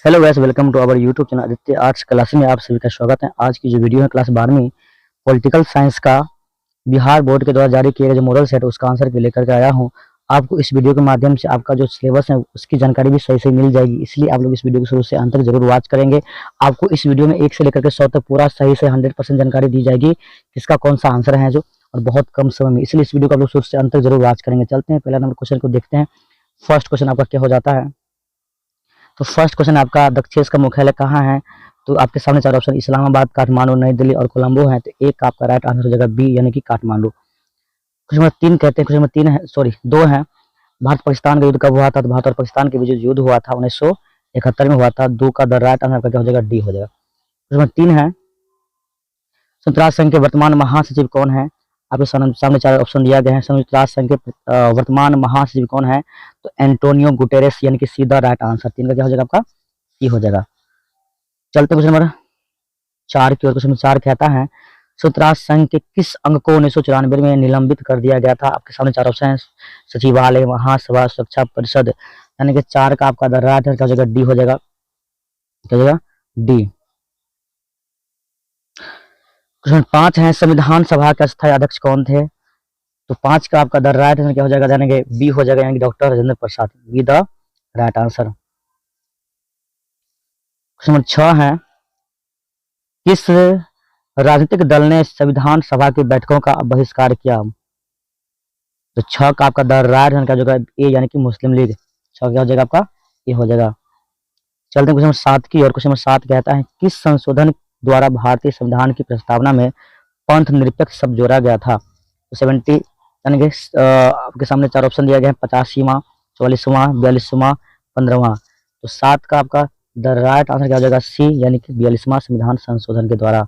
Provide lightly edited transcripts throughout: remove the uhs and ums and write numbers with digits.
Hello guys, welcome to our YouTube channel Aditya arts class में आप सभी का स्वागत है। आज की जो वीडियो है क्लास 12वीं पॉलिटिकल साइंस का बिहार बोर्ड के द्वारा जारी किए गए जो मॉडल सेट उसका आंसर के लेकर के आया हूं। आपको इस वीडियो के माध्यम से आपका जो सिलेबस है उसकी जानकारी भी सही से मिल जाएगी, इसलिए आप लोग इस वीडियो को शुरू से अंत तक जरूर वॉच करेंगे। आपको इस वीडियो में 1 से लेकर के 100 तक पूरा सही से 100% जानकारी दी जाएगी किसका कौन सा आंसर है जो, और बहुत कम समय में, इसलिए इस वीडियो को आप लोग शुरू से अंत तक जरूर वॉच करेंगे। चलते हैं पहला नंबर क्वेश्चन को देखते हैं। फर्स्ट क्वेश्चन आपका क्या हो जाता है। तो फर्स्ट क्वेश्चन आपका दक्षेस का मुख्यालय कहाँ है। तो आपके सामने 4 ऑप्शन इस्लामाबाद, काठमांडू, नई दिल्ली और कोलंबो है। तो एक आपका राइट आंसर हो जाएगा बी, यानी कि काठमांडू। क्वेश्चन नंबर 3 कहते हैं, क्वेश्चन नंबर 3 है, सॉरी 2 है, भारत पाकिस्तान का युद्ध कब हुआ था। तो भारत और पाकिस्तान के बीच युद्ध हुआ था 1971 में हुआ था। 2 का द राइट आंसर क्या हो जाएगा, डी हो जाएगा। क्वेश्चन नंबर 3 है, संयुक्त राष्ट्र संघ के वर्तमान महासचिव कौन है। आपके सामने 4 ऑप्शन दिया गया है। संयुक्त राष्ट्र संघ के वर्तमान महासचिव कौन है। तो एंटोनियो गुटेरेस, यानी कि सीधा राइट आंसर 3 का क्या हो जाएगा, आपका सी हो जाएगा। चलते क्वेश्चन नंबर 4 की ओर। क्वेश्चन नंबर 4 कहता है, संयुक्त राष्ट्र संघ के किस अंग को 1994 में निलंबित कर दिया गया था। आपके सामने 4 ऑप्शन है, सचिवालय, महासभा, सुरक्षा परिषद, यानी कि 4 का आपका द राइट क्या हो जाएगा, डी हो जाएगा। क्या हो जाएगा, डी। क्वेश्चन 5 है, संविधान सभा के अस्थायी अध्यक्ष कौन थे। तो 5 का आपका द राइट आंसर क्या हो जाएगा, यानी कि बी हो जाएगा, यानी कि doctor Rajendra Prasad, be the right answer. Question number 6 है, किस राजनीतिक दल ने संविधान सभा की बैठकों का बहिष्कार किया। तो 6 का आपका द राइट आंसर क्या हो जाएगा, ए, यानी कि मुस्लिम लीग। 6 क्या हो जाएगा, आपका ए हो जाएगा। चलते हैं क्वेश्चन नंबर 7 की और। क्वेश्चन नंबर 7 कहता है, किस संशोधन द्वारा भारतीय संविधान की प्रस्तावना में पंथ निरपेक्ष शब्द जोड़ा गया था। तो 70, यानी कि आपके सामने 4 ऑप्शन दिया गया है, 85वां, 44वां, 42वां, 15वां। तो 7 का आपका द राइट आंसर क्या हो जाएगा, सी, यानी कि 42वां संविधान संशोधन के द्वारा।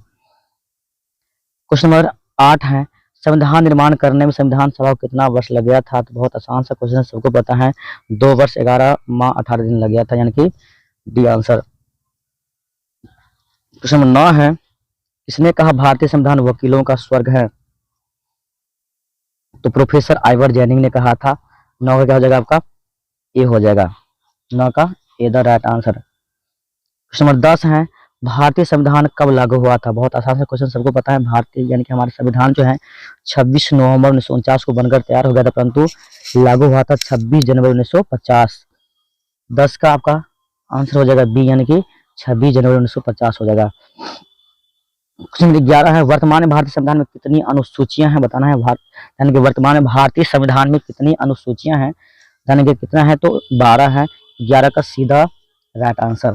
क्वेश्चन नंबर 8 है, संविधान निर्माण करने में संविधान सभा को कितना वर्ष लग गया था। तो बहुत आसान सा क्वेश्चन, सबको पता है, 2 वर्ष 11 माह 18 दिन लग गया था, यानी कि डी आंसर। क्वेश्चन नंबर 9 है, किसने कहा भारतीय संविधान वकीलों का स्वर्ग है। तो प्रोफेसर आइवर जेनिंग ने कहा था। 9 का क्या हो जाएगा, आपका ए हो जाएगा। 9 का A the right answer. Question number 10 है, भारतीय संविधान कब लागू हुआ था। बहुत आसान सा क्वेश्चन, सबको पता है, भारतीय यानी कि हमारा संविधान जो है 26 नवंबर 1949 को बनकर तैयार हो गया था, परंतु लागू हुआ था 26 जनवरी 1950। 10 का आपका आंसर हो जाएगा बी, यानी कि 26 जनवरी 1950 हो जाएगा। क्वेश्चन नंबर 11 है, वर्तमान में भारतीय संविधान में कितनी अनुसूचियां हैं, बताना है। यानी कि वर्तमान में भारतीय संविधान में कितनी अनुसूचियां हैं, यानी कि कितना है, तो 12 है। 11 का सीधा राइट आंसर।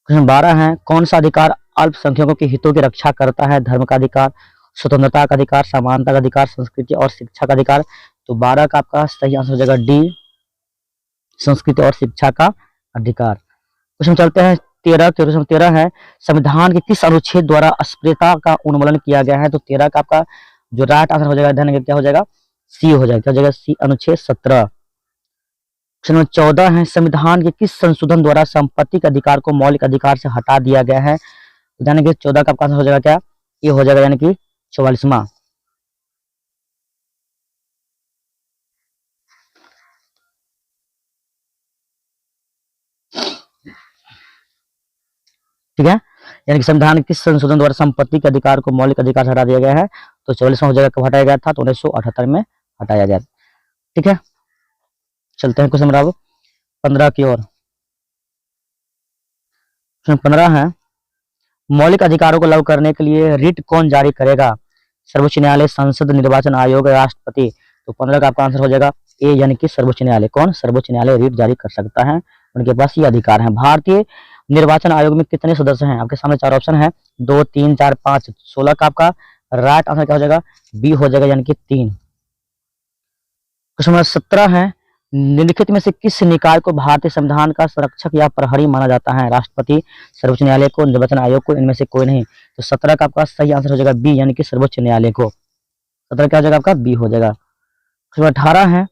क्वेश्चन 12 है, कौन सा अधिकार अल्पसंख्यकों के हितों की रक्षा करता है। धर्म का अधिकार, स्वतंत्रता का अधिकार, समानता का अधिकार, संस्कृति और शिक्षा का अधिकार। तो 12 का आपका सही आंसर हो जाएगा डी, संस्कृति और शिक्षा का अधिकार। क्वेश्चन चलते हैं 13 के। क्वेश्चन 13 है, संविधान के किस अनुच्छेद द्वारा अस्पृश्यता का उन्मूलन किया गया है। तो 13 का आपका जो राइट आंसर हो जाएगा, धन क्या हो जाएगा, सी हो जाएगा। क्या हो जाएगा, सी, अनुच्छेद 17। क्वेश्चन नंबर 14 है, संविधान के किस संशोधन द्वारा संपत्ति के अधिकार को मौलिक अधिकार से हटा दिया गया है। यानी कि 14 का आपका आंसर हो जाएगा क्या, ये हो जाएगा, यानी कि 44वां। ठीक है, यानी कि संविधान के किस संशोधन द्वारा संपत्ति के अधिकार को मौलिक अधिकार से हटा दिया गया है। तो 44वां हो जाएगा, कब हटाया गया था, तो 1978 में हटाया गया। ठीक है, चलते हैं क्वेश्चन नंबर 15 की ओर। क्वेश्चन 15 है, मौलिक अधिकारों को लागू करने के लिए रिट कौन जारी करेगा। सर्वोच्च न्यायालय, संसद, निर्वाचन आयोग, राष्ट्रपति। तो 15 का आपका आंसर हो जाएगा ए, यानी कि सर्वोच्च न्यायालय। कौन, सर्वोच्च न्यायालय रिट जारी कर सकता है, उनके पास ये अधिकार है। भारतीय निर्वाचन आयोग में कितने सदस्य हैं। आपके सामने 4 ऑप्शन है, 2, 3, 4, 5। 16 का आपका राइट आंसर क्या हो जाएगा, बी हो जाएगा, यानी कि 3। क्वेश्चन नंबर 17 है, निम्नलिखित में से किस निकाय को भारतीय संविधान का संरक्षक या प्रहरी माना जाता है। राष्ट्रपति, सर्वोच्च न्यायालय को, निर्वाचन आयोग को, इनमें से कोई नहीं। तो 17 का आपका सही आंसर हो जाएगा बी, यानी कि सर्वोच्च न्यायालय को। 17 क्या हो जाएगा, आपका बी हो जाएगा। 18 है,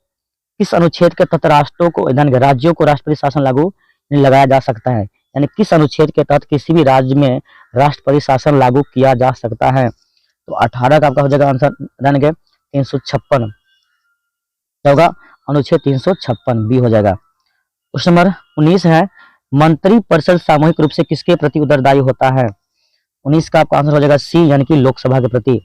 किस अनुच्छेद के तहत राष्ट्रों को, राज्यों को राष्ट्रपति शासन लागू लगाया जा सकता है। यानी किस अनुच्छेद के तहत किसी भी राज्य में राष्ट्रपति शासन लागू किया जा सकता है। तो 18 का आपका हो जाएगा आंसर, यानी कि 356 क्या होगा, अनुच्छेद 356 बी हो जाएगा। क्वेश्चन नंबर 19 है, मंत्री परिषद सामूहिक रूप से किसके प्रति उत्तरदायी होता है? 19 का आपका आंसर हो जाएगा सी, यानी कि लोकसभा के प्रति।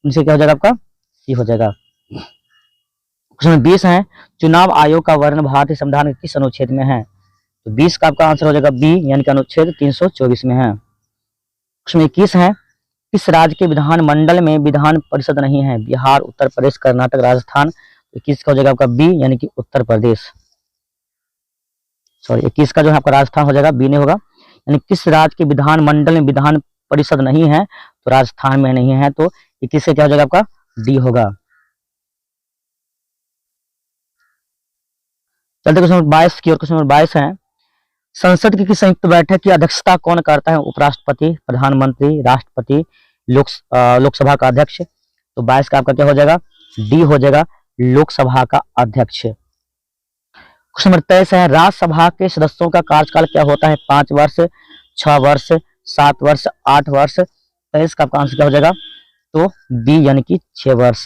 19 क्या हो जाएगा आपका? सी हो जाएगा। क्वेश्चन 20 है, चुनाव आयोग का वर्णन भारतीय संविधान के किस अनुच्छेद में है? तो 20 का आपका आंसर हो जाएगा बी, यानी कि अनुच्छेद 324 में है। क्वेश्चन 21 है, किस राज्य के विधानमंडल में विधान परिषद नहीं है? बिहार, उत्तर प्रदेश, कर्नाटक, राजस्थान। 21 का हो जाएगा आपका बी, यानी कि उत्तर प्रदेश। सॉरी, 21 का जो है आपका राजस्थान हो जाएगा, बी नहीं होगा। यानी किस राज्य के विधानमंडल में विधान परिषद नहीं है? तो राजस्थान में नहीं है, तो 21 से क्या हो जाएगा आपका? डी होगा। चलते क्वेश्चन नंबर 22 की ओर। क्वेश्चन नंबर 22 है, संसद की संयुक्त बैठक की अध्यक्षता कौन करता है? उपराष्ट्रपति, प्रधानमंत्री, राष्ट्रपति, लोकसभा का अध्यक्ष। तो 22 का आपका क्या हो जाएगा? डी हो जाएगा, लोकसभा का अध्यक्ष। क्वेश्चन नंबर 23 है, राज्यसभा के सदस्यों का कार्यकाल क्या होता है? 5 वर्ष, 6 वर्ष, 7 वर्ष, 8 वर्ष। 23 का आपका आंसर क्या हो जाएगा? तो बी, यानी कि 6 वर्ष।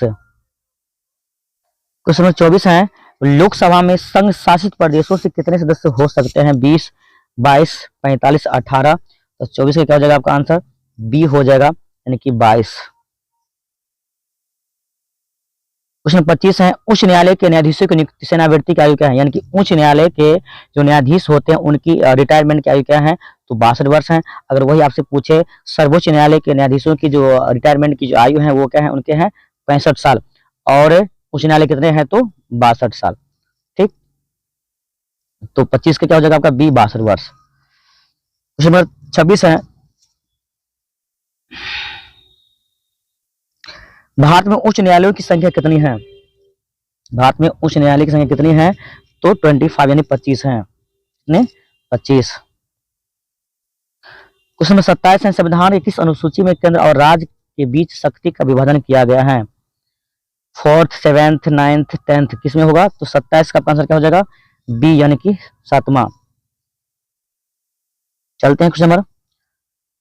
क्वेश्चन नंबर 24 है, लोकसभा में संघ शासित प्रदेशों से कितने सदस्य हो सकते हैं? 20, 22, 45, 18। तो 24 का क्या हो जाएगा आपका आंसर? बी हो जाएगा, यानी कि 22। क्वेश्चन 25 है, उच्च न्यायालय के न्यायाधीशों की नियुक्ति सेनावृत्ति की आयु क्या है? यानी कि उच्च न्यायालय के जो न्यायाधीश होते हैं उनकी रिटायरमेंट की आयु क्या है? तो 62 वर्ष है। अगर वही आपसे पूछे सर्वोच्च न्यायालय के न्यायाधीशों की जो रिटायरमेंट की जो आयु है वो क्या है? उनके हैं 65 साल। और उच्च न्यायालय कितने हैं? तो 62 साल। ठीक, तो 25 का क्या हो जाएगा आपका? बी, 62 वर्ष। क्वेश्चन नंबर 26 है, भारत में उच्च न्यायालयों की संख्या कितनी है? भारत में उच्च न्यायालय की संख्या कितनी है? तो 25, यानी 25 है। 25। क्वेश्चन नंबर 27 है, संविधान की किस अनुसूची में केंद्र और राज्य के बीच शक्ति का विभाजन किया गया है? 4th, 7th, 9th, 10th किसमें होगा? तो 27 का आंसर क्या हो जाएगा? बी, यानी कि 7वां। चलते हैं क्वेश्चन नंबर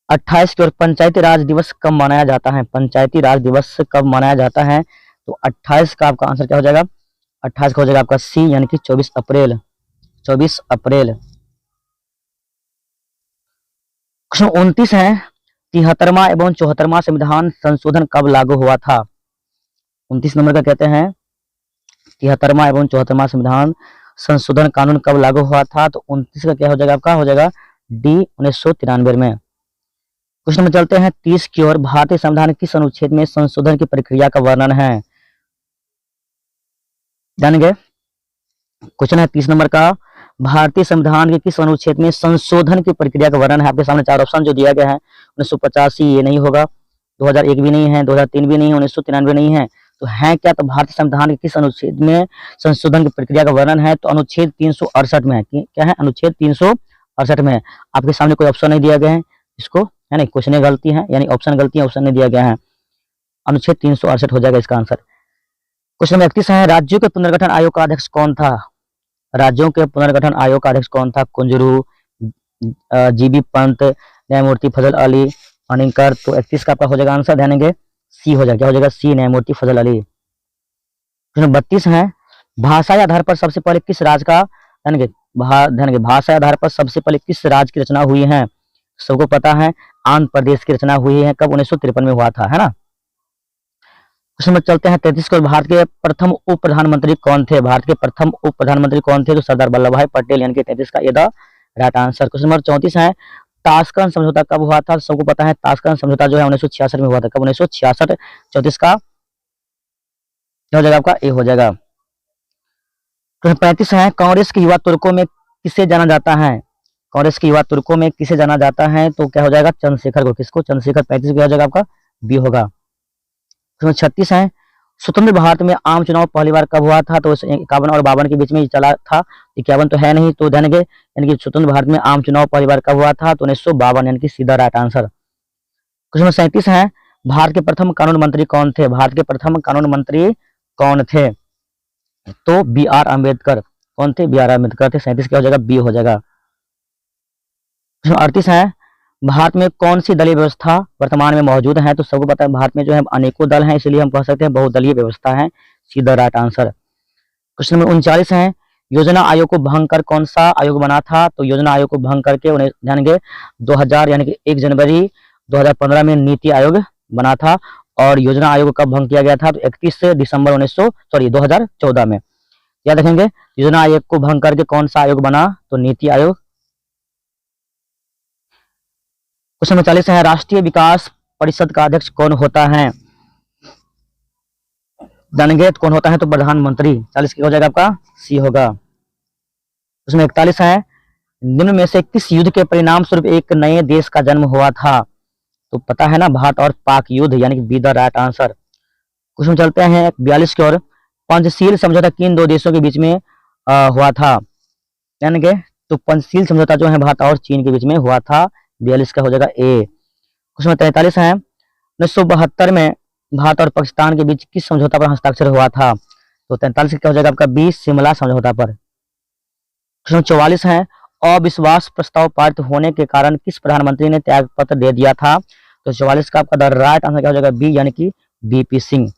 28 की ओर। पंचायती राज दिवस कब मनाया जाता है? पंचायती राज दिवस कब मनाया जाता है? तो 28 का आपका आंसर क्या हो जाएगा? 28 का हो जाएगा आपका सी, यानी कि 24 अप्रैल। 24 अप्रैल। क्वेश्चन 29 है, 73वां एवं 74वां संविधान संशोधन कब लागू हुआ था? 29 नंबर का कहते हैं 73वां एवं 74वां संविधान संशोधन कानून कब लागू हुआ था? तो 29 का क्या हो जाएगा आपका? हो जाएगा डी, 1993 में। क्वेश्चन में चलते हैं 30 की ओर। भारतीय संविधान किस अनुच्छेद में संशोधन की प्रक्रिया का वर्णन है? जानेंगे। क्वेश्चन है 30 नंबर का, भारतीय संविधान के किस अनुच्छेद में संशोधन की प्रक्रिया का वर्णन है? आपके सामने 4 ऑप्शन जो दिया गया है। 1985 ये नहीं होगा, 2001 भी नहीं है, 2003 भी नहीं है, 1993 नहीं है। तो है क्या? तो भारतीय संविधान के किस अनुच्छेद में संशोधन की प्रक्रिया का वर्णन है? तो अनुच्छेद 368 में है। क्या है? अनुच्छेद 368 में है। आपके सामने कोई ऑप्शन नहीं दिया गया है इसको, है ना? क्वेश्चन गलती है, यानी ऑप्शन गलती है, ऑप्शन नहीं दिया गया है। अनुच्छेद 368 हो जाएगा इसका आंसर। क्वेश्चन नंबर 31 है, राज्यों के पुनर्गठन आयोग का अध्यक्ष कौन था? राज्यों के पुनर्गठन आयोग का अध्यक्ष कौन था? कुंजरू, जीबी पंत, न्यायमूर्ति फजल अली, अनिकर। तो 31 का आपका हो जाएगा आंसर, ध्यान देंगे सी हो जाएगा। क्या हो जाएगा? सी, न्यायमूर्ति फजल अली। क्वेश्चन 32 है, भाषा के आधार पर सबसे पहले किस राज्य का, ध्यान देंगे भाषा के आधार पर सबसे पहले किस राज्य की रचना हुई है? सबको पता है आंध्र प्रदेश की रचना हुई है। कब? 1953 में हुआ था, है ना। क्वेश्चन में चलते हैं 33 को। भारत के प्रथम उप प्रधानमंत्री कौन थे? भारत के प्रथम उप प्रधानमंत्री कौन थे? तो सरदार वल्लभ भाई पटेल, यानी कि 33 का ये the right answer. Question number 34 है, ताशकंद समझौता कब हुआ था? सबको पता है ताशकंद समझौता जो है 1966 में हुआ था। कब? 1966। 34 का क्या हो जाएगा आपका? ए हो जाएगा। क्वेश्चन 35 है, कांग्रेस के युवा तुर्कों में किसे जाना जाता है? कांग्रेस के युवा तुर्कों में किसे जाना जाता है? तो क्या हो जाएगा? चंद्रशेखर को। किसको? चंद्रशेखर। 35 क्या हो जाएगा आपका? बी होगा। 36 है, स्वतंत्र भारत में आम चुनाव पहली बार कब हुआ था? तो 51 और 52 के बीच में चला था। 51 तो है नहीं, तो ध्यान देंगे, यानी कि स्वतंत्र भारत में आम चुनाव पहली बार कब हुआ था? तो 1952, यानी कि सीधा राइट आंसर। क्वेश्चन 37 है, भारत के प्रथम कानून मंत्री कौन थे? भारत के प्रथम कानून मंत्री कौन थे? तो बी आर अम्बेडकर। कौन थे? बी आर अम्बेडकर थे। 37 क्या हो जाएगा? बी हो जाएगा। क्वेश्चन 38 है, भारत में कौन सी दलीय व्यवस्था वर्तमान में मौजूद है? तो सबको पता है भारत में जो है अनेकों दल हैं, इसलिए हम कह सकते हैं बहुदलीय व्यवस्था है। सीधा राइट आंसर। क्वेश्चन नंबर 39 है, योजना आयोग को भंग कर कौन सा आयोग बना था? तो योजना आयोग को भंग करके उन्हें जानेंगे 2000 यानी कि 1 जनवरी 2015 में नीति आयोग बना था। और योजना आयोग कब भंग किया गया था? तो 31 दिसंबर 2014 में। याद रखेंगे, योजना आयोग को भंग करके कौन सा आयोग बना? तो नीति आयोग। क्वेश्चन नंबर 40 है, राष्ट्रीय विकास परिषद का अध्यक्ष कौन होता है? जानेंगे कौन होता है? तो प्रधानमंत्री। 40 क्या हो जाएगा आपका? सी होगा। उसमें 41 है, निम्न में से किस युद्ध के परिणाम स्वरूप एक नए देश का जन्म हुआ था? तो पता है ना, भारत और पाक युद्ध, यानी कि be the right answer. Question चलते हैं 42 की ओर। पंचशील समझौता किन दो देशों के बीच में हुआ था? यानी कि तो पंचशील समझौता जो है भारत और चीन के बीच में हुआ था। 42 का हो जाएगा ए। क्वेश्चन 43 है, 1972 में भारत और पाकिस्तान के बीच किस समझौता पर हस्ताक्षर हुआ था? तो 43 का हो जाएगा आपका बी, शिमला समझौता पर। क्वेश्चन 44 है, अविश्वास प्रस्ताव पारित होने के कारण किस प्रधानमंत्री ने त्याग पत्र दे दिया था? तो 44 का आपका द राइट आंसर क्या हो जाएगा? बी, यानी कि बीपी सिंह।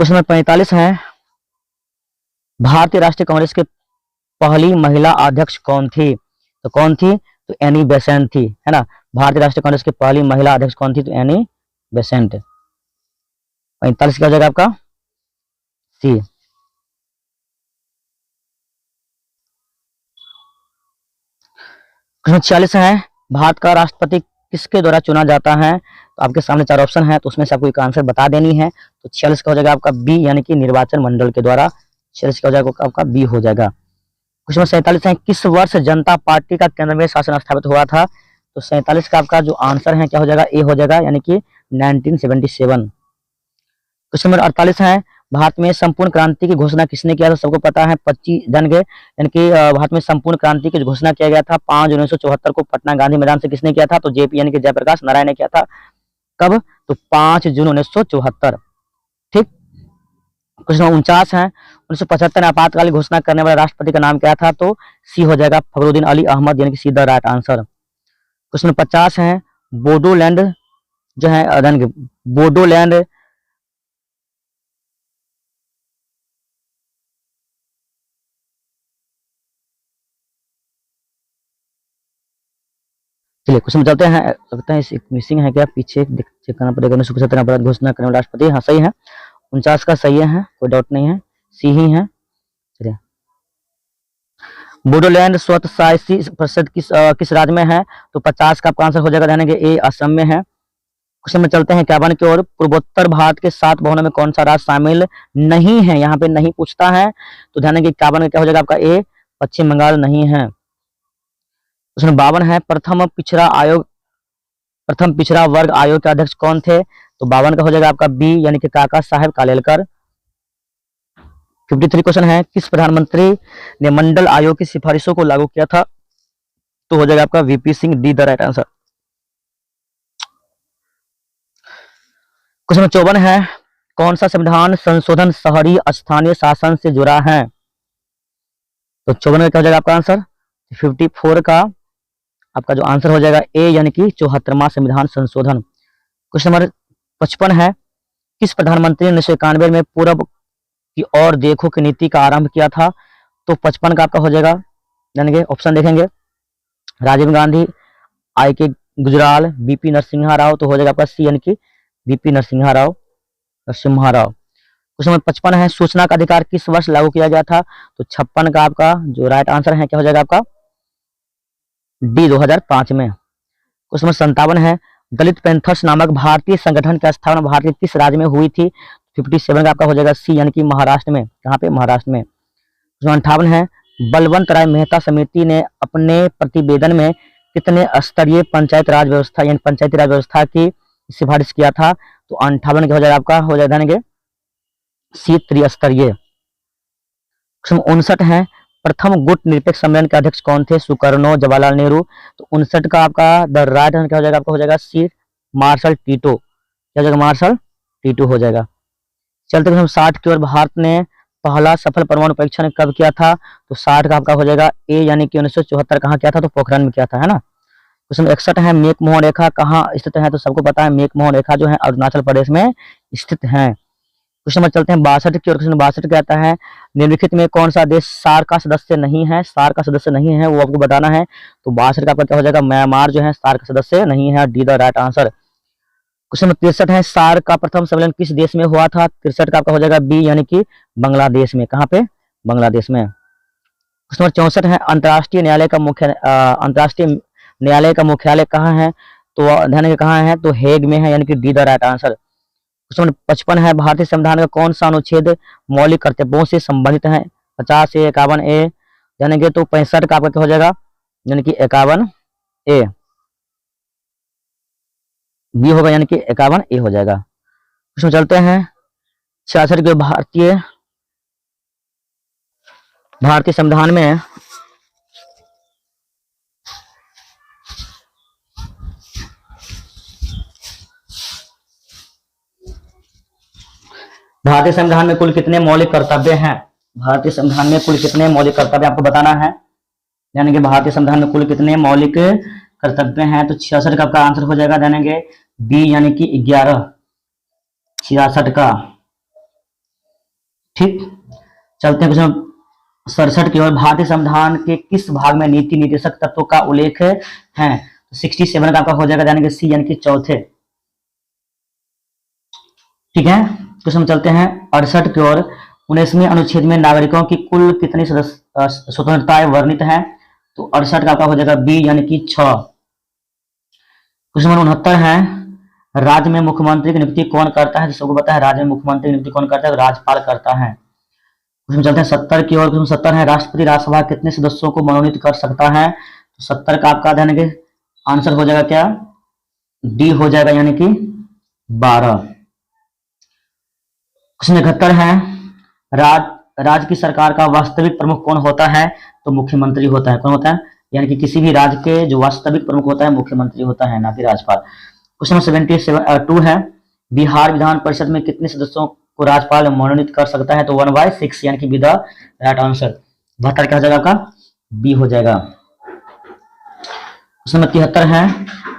क्वेश्चन नंबर 45 है, भारतीय राष्ट्रीय कांग्रेस के पहली महिला अध्यक्ष कौन थी? तो कौन थी? तो एनी बेसेंट थी, है ना। भारतीय राष्ट्रीय कांग्रेस की पहली महिला अध्यक्ष कौन थी? तो एनी बेसेंट। 45 क्या हो जाएगा आपका? सी। क्वेश्चन 46 है, भारत का राष्ट्रपति किसके द्वारा चुना जाता है? तो आपके सामने 4 ऑप्शन है, तो उसमें से आपको एक आंसर बता देनी है। तो 46 का हो जाएगा आपका बी, यानी कि निर्वाचन मंडल के द्वारा। 46 का हो जाएगा आपका बी हो जाएगा। क्वेश्चन 47 है, किस वर्ष जनता पार्टी का केंद्र में शासन स्थापित हुआ था? तो 47 का आपका जो आंसर है क्या हो जाएगा? ए हो जाएगा, यानी कि 1977। क्वेश्चन नंबर 48 है, भारत में संपूर्ण क्रांति की घोषणा किसने किया था? सबको पता है, 25 जन के, यानी कि भारत में संपूर्ण क्रांति की घोषणा किया गया था 5 जून 1974 को पटना गांधी मैदान से। किसने किया था? तो जेपी यानी कि जयप्रकाश नारायण ने किया था। कब? तो 5 जून 1974। ठीक। क्वेश्चन 49 है, 1975 में आपातकालीन घोषणा करने वाले राष्ट्रपति का नाम क्या था? तो सी हो जाएगा फखरुद्दीन अली अहमद, यानी कि सीधा राइट आंसर। क्वेश्चन 50 है, बोडोलैंड जो है, बोडोलैंड चलिए क्वेश्चन चलते हैं। लगता है इस मिसिंग है क्या? पीछे चेक करना पड़ेगा। 1975 में अपराध घोषणा करने वाले राष्ट्रपति, हाँ सही है। 49 का सही है, कोई डाउट नहीं है, सी ही है। चलिए, बोडोलैंड स्वतःशासी परिषद किस राज्य में है? तो 50 का आपका आंसर हो जाएगा, यानी कि ए, असम में है। क्वेश्चन में चलते हैं 51 की ओर। पूर्वोत्तर भारत के 7 भवनों में कौन सा राज्य शामिल नहीं है? यहाँ पे नहीं पूछता है, तो ध्यान देंगे 51 में क्या हो जाएगा आपका? ए, पश्चिम बंगाल नहीं है। क्वेश्चन 52 है, प्रथम पिछड़ा वर्ग आयोग के अध्यक्ष कौन थे? तो 52 का हो जाएगा आपका बी, यानी कि काका साहेब कालेलकर। 53 क्वेश्चन है, किस प्रधानमंत्री ने मंडल आयोग की सिफारिशों को लागू किया था? तो हो जाएगा आपका VP Singh, D the right answer. Question 54 है, कौन सा संविधान संशोधन शहरी स्थानीय शासन से जुड़ा है? तो 54 में क्या हो जाएगा आपका आंसर? 54 का आपका जो आंसर हो जाएगा ए, यानी कि 74वां संविधान संशोधन। क्वेश्चन नंबर 55 है, किस प्रधानमंत्री ने 1991 में पूरब की ओर देखो की नीति का आरंभ किया था? तो 55 का आपका हो जाएगा, यानी कि ऑप्शन देखेंगे, राजीव गांधी, आई के गुजराल, बीपी नरसिम्हा राव। तो हो जाएगा आपका सी, यानी कि BP Narasimha Rao. Question number 55 है, सूचना का अधिकार किस वर्ष लागू किया गया था? तो 56 का आपका जो राइट आंसर है क्या हो जाएगा आपका? डी, 2005 में। क्वेश्चन नंबर 57 है, दलित पैंथर्स नामक भारतीय संगठन की स्थापना भारत के किस राज्य में हुई थी? 57 का आपका हो जाएगा सी, यानी कि महाराष्ट्र में। कहाँ पे? महाराष्ट्र में। क्वेश्चन 58 है, बलवंत राय मेहता समिति ने अपने प्रतिवेदन में कितने स्तरीय पंचायत राज व्यवस्था यानी पंचायती राज व्यवस्था की सिफारिश किया था? तो 58 का हो जाएगा आपका हो जाएगा सी, त्रिस्तरीय। क्वेश्चन 59 है, प्रथम गुट निरपेक्ष सम्मेलन के अध्यक्ष कौन थे? सुकर्णो, जवाहरलाल नेहरू। तो 59 का आपका द राइट आंसर क्या हो जाएगा आपका? हो जाएगा सी, मार्शल टीटो। क्या हो जाएगा? मार्शल टीटो हो जाएगा। चलते हैं 60 की ओर। भारत ने पहला सफल परमाणु परीक्षण कब किया था? तो 60 का आपका हो जाएगा ए, यानी कि 1974। कहाँ किया था? तो पोखरण में किया था, है ना। क्वेश्चन 61 है, मेक मोहन रेखा कहाँ स्थित है? तो सबको पता है मेक मोहन रेखा जो है अरुणाचल प्रदेश में स्थित है। क्वेश्चन नंबर चलते हैं 62 की ओर। क्वेश्चन 62 कहता है निम्नलिखित में कौन सा देश सार्क का सदस्य नहीं है? सार्क का सदस्य नहीं है वो आपको बताना है। तो 62 का आपका क्या हो जाएगा? म्यांमार जो है सार्क का सदस्य नहीं है, D the right answer. Question number 63 है सार्क का प्रथम सम्मेलन किस देश में हुआ था? 63 का आपका हो जाएगा बी यानी कि बांग्लादेश में। कहाँ पे? बांग्लादेश में। क्वेश्चन नंबर 64 है अंतर्राष्ट्रीय न्यायालय का मुख्यालय कहाँ है? तो ध्यान रखिए कहाँ है? तो हेग में है, यानी कि D the right answer. Question number 55 है भारतीय संविधान का कौन सा अनुच्छेद मौलिक कर्तव्यों से संबंधित है? 50 ए, 51 ए, यानी कि तो 65 का आपका क्या हो जाएगा? यानी कि 51 ए, बी होगा, यानी कि 51 ए हो जाएगा। क्वेश्चन चलते हैं 66 के। भारतीय संविधान में कुल कितने मौलिक कर्तव्य हैं? भारतीय संविधान में कुल कितने मौलिक कर्तव्य आपको बताना है, यानी कि भारतीय संविधान में कुल कितने मौलिक कर्तव्य हैं? तो 66 का आपका आंसर हो जाएगा, यानी कि बी यानी कि 11, 66 का। ठीक, चलते हैं क्वेश्चन 67 की ओर। भारतीय संविधान के किस भाग में नीति निर्देशक तत्वों का उल्लेख है? 67 का आपका हो जाएगा, यानी कि सी यानी कि चौथे। ठीक है, क्वेश्चन चलते हैं 68 की ओर। 19वें अनुच्छेद में नागरिकों की कुल कितनी स्वतंत्रताएं वर्णित हैं? तो 68 का आपका हो जाएगा बी यानी कि 6। क्वेश्चन नंबर 69 है राज्य में मुख्यमंत्री की नियुक्ति कौन करता है? सबको पता है राज्य में मुख्यमंत्री की नियुक्ति कौन करता है? राज्यपाल करता है। क्वेश्चन चलते हैं 70 की ओर। क्वेश्चन 70 है राष्ट्रपति राज्यसभा कितने सदस्यों को मनोनीत कर सकता है? तो 70 का आपका ध्यान रखिए आंसर हो जाएगा क्या? डी हो जाएगा, यानी कि 12। क्वेश्चन 71 है राज्य की सरकार का वास्तविक प्रमुख कौन होता है? तो मुख्यमंत्री होता है। कौन होता है? यानी कि किसी भी राज्य के जो वास्तविक प्रमुख होता है मुख्यमंत्री होता है, ना कि राज्यपाल। क्वेश्चन 72 है बिहार विधान परिषद में कितने सदस्यों को राज्यपाल मनोनीत कर सकता है? तो 1/6, यानी कि बी द राइट आंसर। 72 क्या हो जाएगा आपका? बी हो जाएगा। क्वेश्चन नंबर 73 है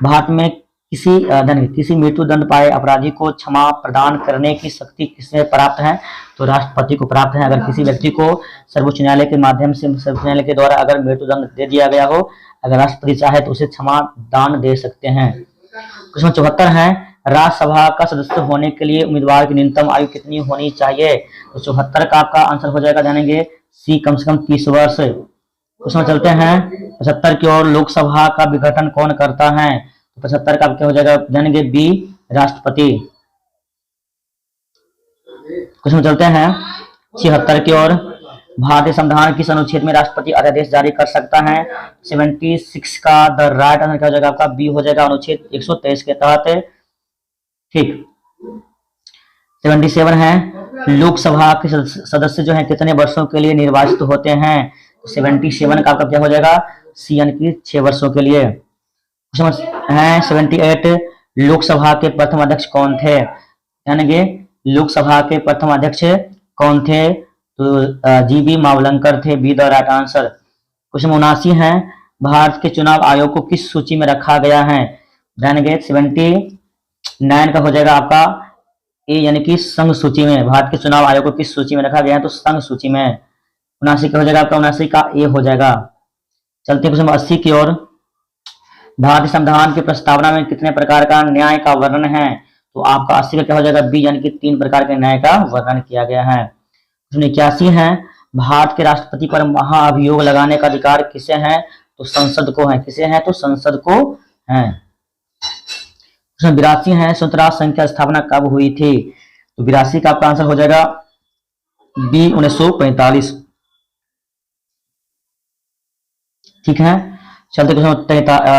भारत में किसी मृत्यु दंड पाए अपराधी को क्षमा प्रदान करने की शक्ति किसे प्राप्त है? तो राष्ट्रपति को प्राप्त है। अगर किसी व्यक्ति को सर्वोच्च न्यायालय के माध्यम से, सर्वोच्च न्यायालय के द्वारा अगर मृत्यु दंड दे दिया गया हो, अगर राष्ट्रपति चाहे तो उसे क्षमा दान दे सकते हैं। क्वेश्चन 74 है राज्यसभा का सदस्य होने के लिए उम्मीदवार की न्यूनतम आयु कितनी होनी चाहिए? तो 74 का आपका आंसर हो जाएगा, जानेंगे सी कम से कम 30 वर्ष। क्वेश्चन चलते हैं 75 की ओर। लोकसभा का विघटन कौन करता है? 75 का क्या हो जाएगा? जानेंगे बी राष्ट्रपति। क्वेश्चन चलते हैं 76 की ओर। भारतीय संविधान किस अनुच्छेद में राष्ट्रपति अध्यादेश जारी कर सकता है? 76 का द राइट आंसर क्या हो जाएगा आपका? बी हो जाएगा, अनुच्छेद 123 के तहत। ठीक, 77 है लोकसभा के सदस्य जो है कितने वर्षों के लिए निर्वाचित होते हैं? 77 का आपका क्या हो जाएगा? सी यानी कि 6 वर्षों के लिए। क्वेश्चन है 78 लोकसभा के प्रथम अध्यक्ष कौन थे? यानी कि लोकसभा के प्रथम अध्यक्ष कौन थे? तो जीबी मावलंकर थे, be the right answer. Question 79 है भारत के चुनाव आयोग को किस सूची में रखा गया है? यानी 79 का हो जाएगा आपका ए, यानी कि संघ सूची में। भारत के चुनाव आयोग को किस सूची में रखा गया है? तो संघ सूची में। 79 का हो जाएगा आपका, 79 का ए हो जाएगा। चलते हैं क्वेश्चन 80 की ओर। भारतीय संविधान की प्रस्तावना में कितने प्रकार का न्याय का वर्णन है? तो आपका 80 का क्या हो जाएगा? बी, यानी कि 3 प्रकार के न्याय का वर्णन किया गया है। 81 है भारत के राष्ट्रपति पर महाअभियोग लगाने का अधिकार किसे है? तो संसद को है। किसे है? तो संसद को है। 82 है संयुक्त राष्ट्र संघ की स्थापना कब हुई थी? तो 82 का आपका आंसर हो जाएगा बी, 1945। ठीक है, चलते क्वेश्चन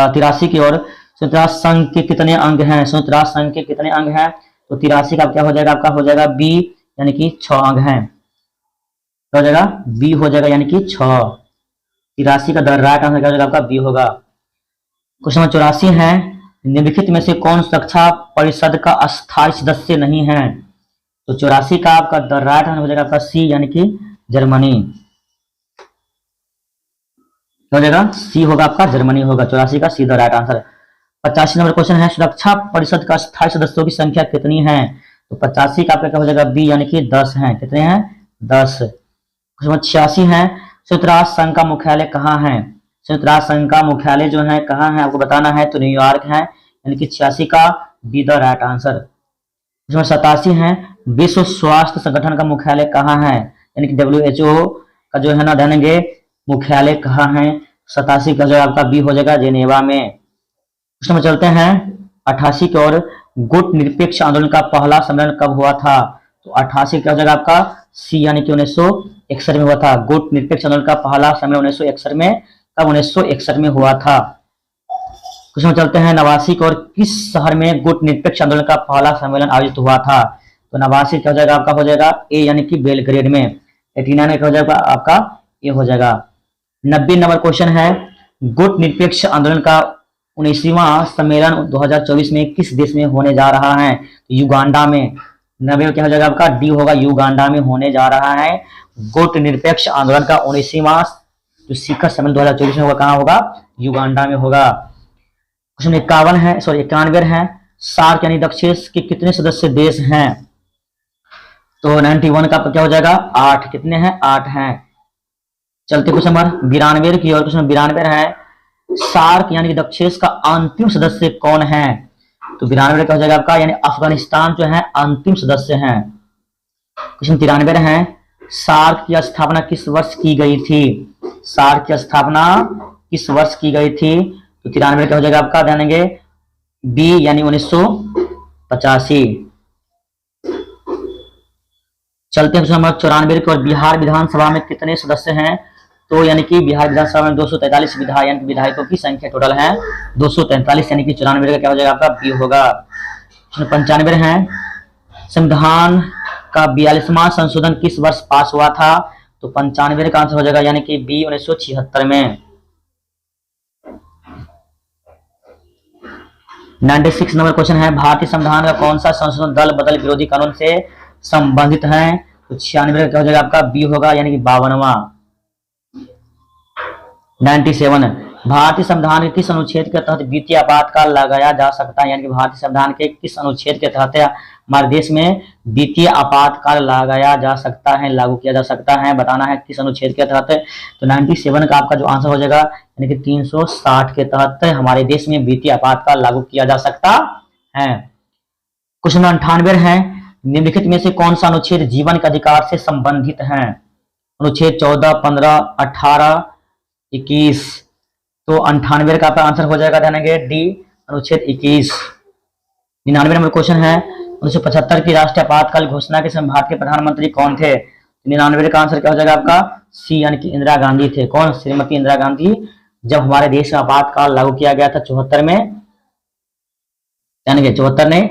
83 की ओर। संयुक्त राष्ट्र संघ के कितने अंग हैं? संयुक्त राष्ट्र संघ के कितने अंग हैं? तो 83 का क्या हो जाएगा आपका? हो जाएगा बी, यानी कि 6 अंग हैं। क्या हो जाएगा? बी हो जाएगा, यानी कि 6। 83 का द राइट आंसर क्या हो जाएगा आपका? बी होगा। क्वेश्चन 84 है निम्नलिखित में से कौन सुरक्षा परिषद का अस्थायी सदस्य नहीं है? तो 84 का आपका द राइट आंसर हो जाएगा आपका सी, यानी कि जर्मनी। क्या हो जाएगा? सी होगा आपका, जर्मनी होगा। 84 का see the right answer. 85 number question है सुरक्षा परिषद का स्थायी सदस्यों की संख्या कितनी है? तो 85 का आपका क्या हो जाएगा बी, यानी कि 10 है। कितने हैं? 10। क्वेश्चन नंबर 86 है, संयुक्त राष्ट्र संघ का मुख्यालय कहाँ है? संयुक्त राष्ट्र संघ का मुख्यालय जो है कहाँ है आपको बताना है, तो न्यूयॉर्क है, यानी कि 86 का be the right answer. Question number 87 है, विश्व स्वास्थ्य संगठन का मुख्यालय कहाँ है? यानी कि WHO का जो है ना ध्यान मुख्यालय कहाँ है? 87 का जो आपका बी हो जाएगा जेनेवा में। क्वेश्चन में चलते हैं 88 की ओर, गुट निरपेक्ष आंदोलन का पहला सम्मेलन कब हुआ था? तो 88 का हो जाएगा आपका सी, यानी कि 1961 में हुआ था। गुट निरपेक्ष आंदोलन का पहला सम्मेलन 1961 में, कब? 1961 में हुआ था। क्वेश्चन में चलते हैं 89 की ओर, किस शहर में गुट निरपेक्ष आंदोलन का पहला सम्मेलन आयोजित हुआ था? तो 89 क्या हो जाएगा आपका, हो जाएगा ए, यानी कि बेलग्रेड में। 89 में क्या हो जाएगा आपका ए हो जाएगा। 90 नंबर क्वेश्चन है, गुट निरपेक्ष आंदोलन का 19वां सम्मेलन 2024 में किस देश में होने जा रहा है? तो युगांडा में। 90 में क्या हो जाएगा आपका डी होगा, युगांडा में होने जा रहा है गुट निरपेक्ष आंदोलन का 19वां जो शिखर सम्मेलन 2024 में होगा, कहाँ होगा? युगांडा में होगा। क्वेश्चन 51 है, सॉरी 91 है, सार्क यानी दक्षेश के कितने सदस्य देश हैं? तो 91 का क्या हो जाएगा 8। कितने हैं? 8 हैं। चलते क्वेश्चन नंबर 92 की ओर। क्वेश्चन 92 है, सार्क यानी दक्षेश का अंतिम सदस्य कौन है? तो 92 क्या हो जाएगा आपका, यानी अफगानिस्तान जो है अंतिम सदस्य है। क्वेश्चन 93 है, सार्क की स्थापना किस वर्ष की गई थी? सार्क की स्थापना किस वर्ष की गई थी? तो 93 क्या हो जाएगा आपका ध्यान देंगे बी, यानी 1985। चलते हैं नंबर 94 की ओर, बिहार विधानसभा में कितने सदस्य हैं? तो यानी कि बिहार विधानसभा में 243 विधायकों की संख्या टोटल है 243, यानी कि 94 का क्या हो जाएगा आपका बी होगा। 95 है, संविधान का 42वां संशोधन किस वर्ष पास हुआ था? तो 95 का आंसर हो जाएगा, यानी कि बी 1976 में। 96 नंबर क्वेश्चन है, भारतीय संविधान का कौन सा संशोधन दल बदल विरोधी कानून से संबंधित है? तो 96 का क्या हो जाएगा आपका बी होगा, यानी कि 52वां। 97, भारतीय संविधान के किस अनुच्छेद के तहत वित्तीय आपातकाल लगाया जा सकता है? यानी कि भारतीय संविधान के किस अनुच्छेद के तहत हमारे देश में वित्तीय आपातकाल लगाया जा सकता है, लागू किया जा सकता है, बताना है किस अनुच्छेद के तहत। तो 97 का आपका जो आंसर हो जाएगा, यानी कि 360 के तहत हमारे देश में वित्तीय आपातकाल लागू किया जा सकता है। क्वेश्चन 98 है, निम्नलिखित में से कौन सा अनुच्छेद जीवन के अधिकार से संबंधित है? अनुच्छेद 14, 15, 18, 21। तो 98 का आपका आंसर हो जाएगा ध्यान देंगे डी, अनुच्छेद 21। 99 नंबर क्वेश्चन है, 1975 की राष्ट्रीय आपातकाल घोषणा के समय भारत के प्रधानमंत्री कौन थे? 99 का आंसर क्या हो जाएगा आपका सी, यानी कि इंदिरा गांधी थे। कौन? श्रीमती इंदिरा गांधी। जब हमारे देश में आपातकाल लागू किया गया था 74 में, यानी कि 74 ने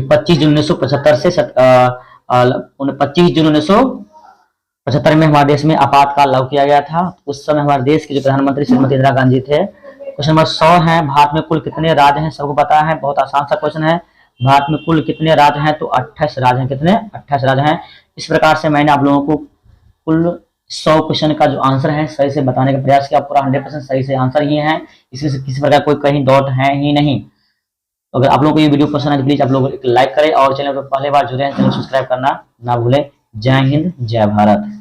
25 जून 1975 से 25 जून 1975 में हमारे देश में आपातकाल लागू किया गया था। उस समय हमारे देश के जो प्रधानमंत्री श्रीमती इंदिरा गांधी थे। क्वेश्चन नंबर 100 है, भारत में कुल कितने राज्य हैं? सबको पता है, बहुत आसान सा क्वेश्चन है। भारत में कुल कितने राज्य हैं? तो 28 राज्य हैं। कितने? 28 राज्य हैं। इस प्रकार से मैंने आप लोगों को कुल 100 क्वेश्चन का जो आंसर है सही से बताने का प्रयास किया। पूरा 100% सही से आंसर ही है, इसमें से किसी प्रकार कोई कहीं डॉट है ही नहीं। अगर आप लोगों को ये वीडियो पसंद है प्लीज आप लोग लाइक करें और चैनल पर पहले बार जुड़े हैं चैनल सब्सक्राइब करना ना भूलें। जय हिंद, जय भारत।